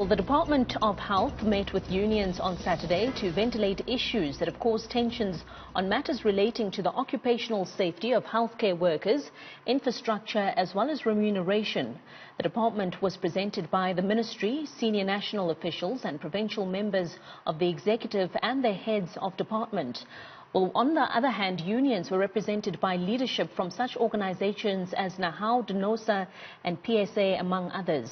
The Department of Health met with unions on Saturday to ventilate issues that have caused tensions on matters relating to the occupational safety of healthcare workers, infrastructure as well as remuneration. The department was presented by the ministry, senior national officials and provincial members of the executive and their heads of department. Well, on the other hand, unions were represented by leadership from such organizations as NEHAWU, DENOSA and PSA, among others.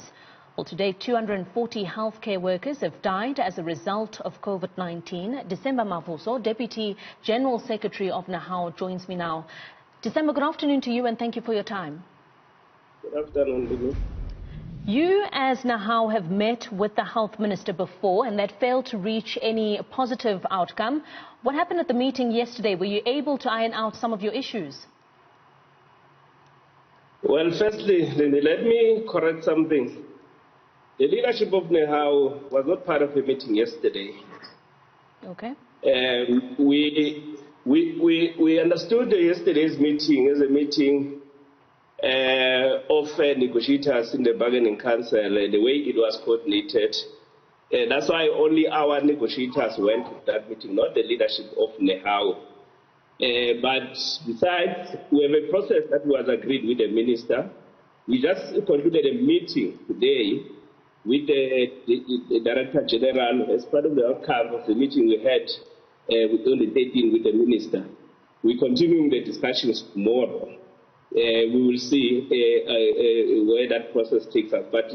Well, today, 240 healthcare workers have died as a result of COVID-19. December Mavuso, Deputy General Secretary of NEHAWU, joins me now. December, good afternoon to you and thank you for your time. Good afternoon. You, as NEHAWU, have met with the Health Minister before and that failed to reach any positive outcome. What happened at the meeting yesterday? Were you able to iron out some of your issues? Well, firstly, let me correct something. The leadership of NEHAWU was not part of the meeting yesterday. Okay. We understood yesterday's meeting as a meeting of negotiators in the bargaining council, the way it was coordinated. That's why only our negotiators went to that meeting, not the leadership of NEHAWU. But besides, we have a process that was agreed with the minister. We just concluded a meeting today with the Director General as part of the outcome of the meeting we had with on the 13th with the Minister. We're continuing the discussions tomorrow. We will see where that process takes us. But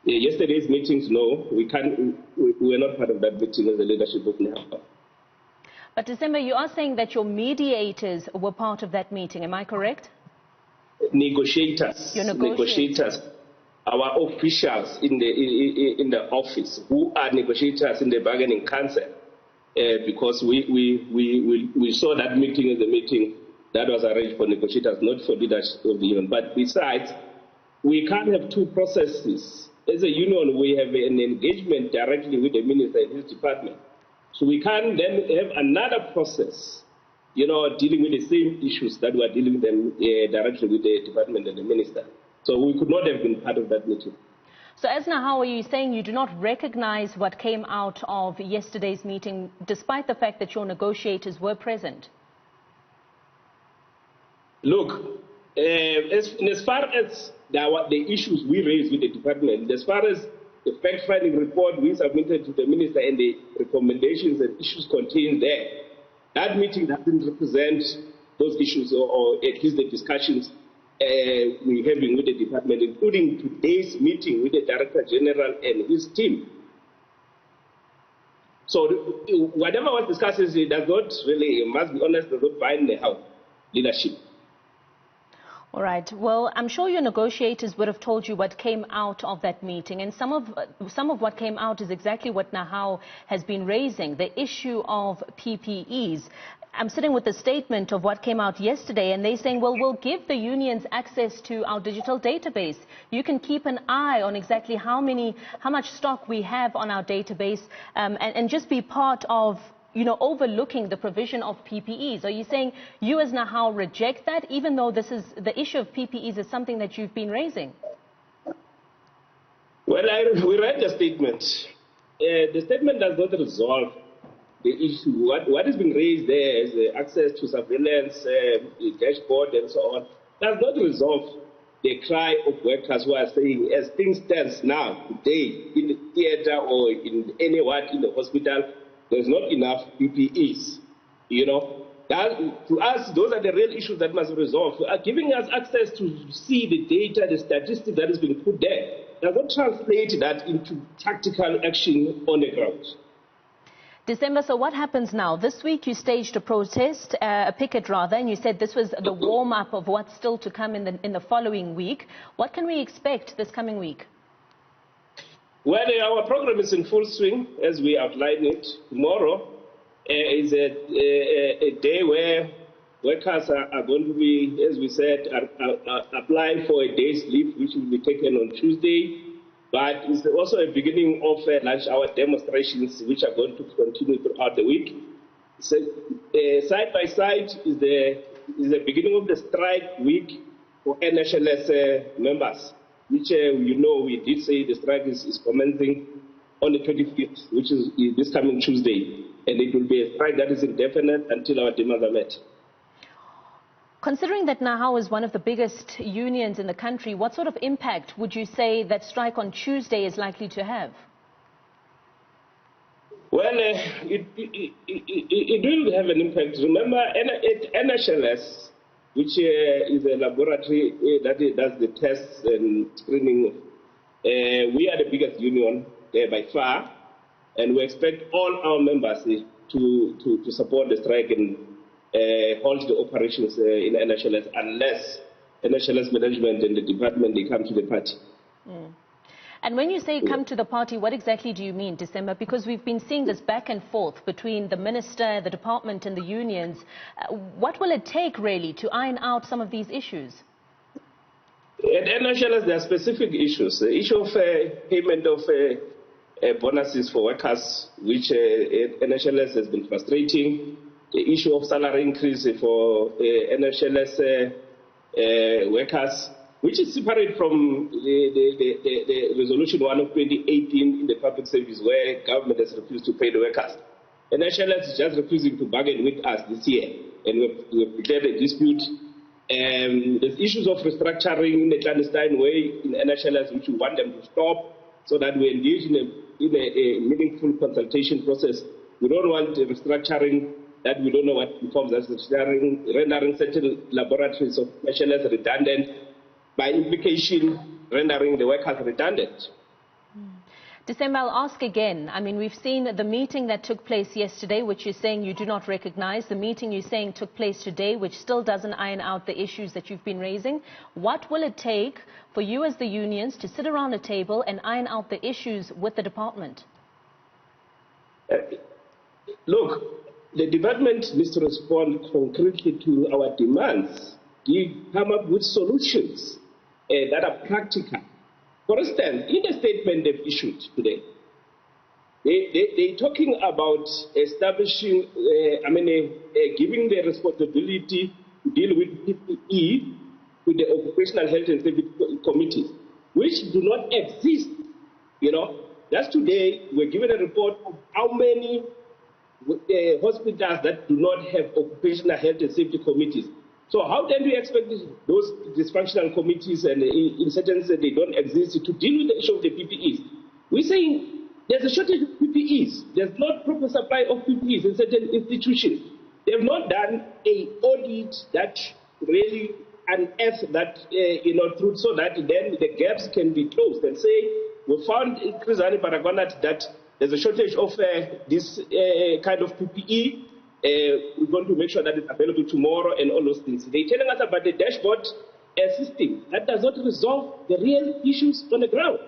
yesterday's meetings, no, we were not part of that meeting as the leadership of NEHAWU. But December, you are saying that your mediators were part of that meeting, am I correct? Negotiators. Your negotiators. Our officials in the office who are negotiators in the bargaining council, because we saw that meeting as a meeting that was arranged for negotiators, not for leadership of the union. But besides, we can't have two processes. As a union, we have an engagement directly with the minister and his department. So we can't then have another process, dealing with the same issues that we are dealing with them directly with the department and the minister. So we could not have been part of that meeting. So as NEHAWU, are you saying you do not recognize what came out of yesterday's meeting, despite the fact that your negotiators were present? Look, as far as the issues we raised with the department, as far as the fact-finding report we submitted to the minister and the recommendations and issues contained there, that meeting doesn't represent those issues or at least the discussions we're having with the department, including today's meeting with the Director General and his team. So whatever was discussed, it does not really, must be honest, does not bind the NEHAWU leadership. All right. Well, I'm sure your negotiators would have told you what came out of that meeting, and some of what came out is exactly what NEHAWU has been raising, the issue of PPEs. I'm sitting with the statement of what came out yesterday, and they're saying, well, we'll give the unions access to our digital database. You can keep an eye on exactly how much stock we have on our database, and just be part of, overlooking the provision of PPEs. Are you saying you as NEHAWU reject that, even though the issue of PPEs is something that you've been raising? Well, we read the statement. The statement does not resolve the issue. What has been raised there is access to surveillance, the dashboard and so on, does not resolve the cry of workers who are saying, as things stand now, today, in the theater or in the hospital, there's not enough PPEs. To us, those are the real issues that must be resolved. Giving us access to see the data, the statistics that is being put there, does not translate that into tactical action on the ground. December, so what happens now? This week you staged a protest, a picket rather, and you said this was the warm-up of what's still to come in the following week. What can we expect this coming week? Well, our program is in full swing, as we outlined it. Tomorrow is a day where workers are going to be, as we said, applying for a day's leave, which will be taken on Tuesday. But it's also a beginning of lunch hour demonstrations, which are going to continue throughout the week. So, side by side is the beginning of the strike week for NHLS members. which we did say the strike is commencing on the 25th, which is this coming Tuesday. And it will be a strike that is indefinite until our demands are met. Considering that NEHAWU is one of the biggest unions in the country, what sort of impact would you say that strike on Tuesday is likely to have? Well, it will have an impact. Remember, NHLS, which is a laboratory that does the tests and screening, we are the biggest union by far, and we expect all our members to support the strike and halt the operations in NHLS unless NHLS management and the department, they come to the party. Mm. And when you say come to the party, what exactly do you mean, December? Because we've been seeing this back and forth between the minister, the department and the unions. What will it take really to iron out some of these issues? At NHLS, there are specific issues. The issue of payment of bonuses for workers, which NHLS has been frustrating. The issue of salary increase for NHLS workers, which is separate from the Resolution 1 of 2018 in the public service, where government has refused to pay the workers. NHLS is just refusing to bargain with us this year, and we've declared a dispute. There's issues of restructuring in a clandestine way in NHLS, which we want them to stop, so that we engage in a meaningful consultation process. We don't want restructuring that we don't know what informs us, rendering certain laboratories of NHLS redundant, by implication, rendering the workers redundant. December, I'll ask again. I mean, we've seen the meeting that took place yesterday, which you're saying you do not recognize, the meeting you're saying took place today, which still doesn't iron out the issues that you've been raising. What will it take for you as the unions to sit around a table and iron out the issues with the department? Look, the department needs to respond concretely to our demands, come up with solutions that are practical. For instance, in the statement they've issued today, they're talking about establishing, giving the responsibility to deal with PPE to the occupational health and safety committees, which do not exist. You know, just today we're given a report of how many hospitals that do not have occupational health and safety committees. So how then do you expect those dysfunctional committees and in certain sense they don't exist to deal with the issue of the PPEs? We're saying there's a shortage of PPEs. There's not proper supply of PPEs in certain institutions. They've not done an audit that really unearths that truth, so that then the gaps can be closed and say we found in Krizani Paragonat that there's a shortage of this kind of PPE. We're going to make sure that it's available tomorrow and all those things. They're telling us about the dashboard system. That does not resolve the real issues on the ground.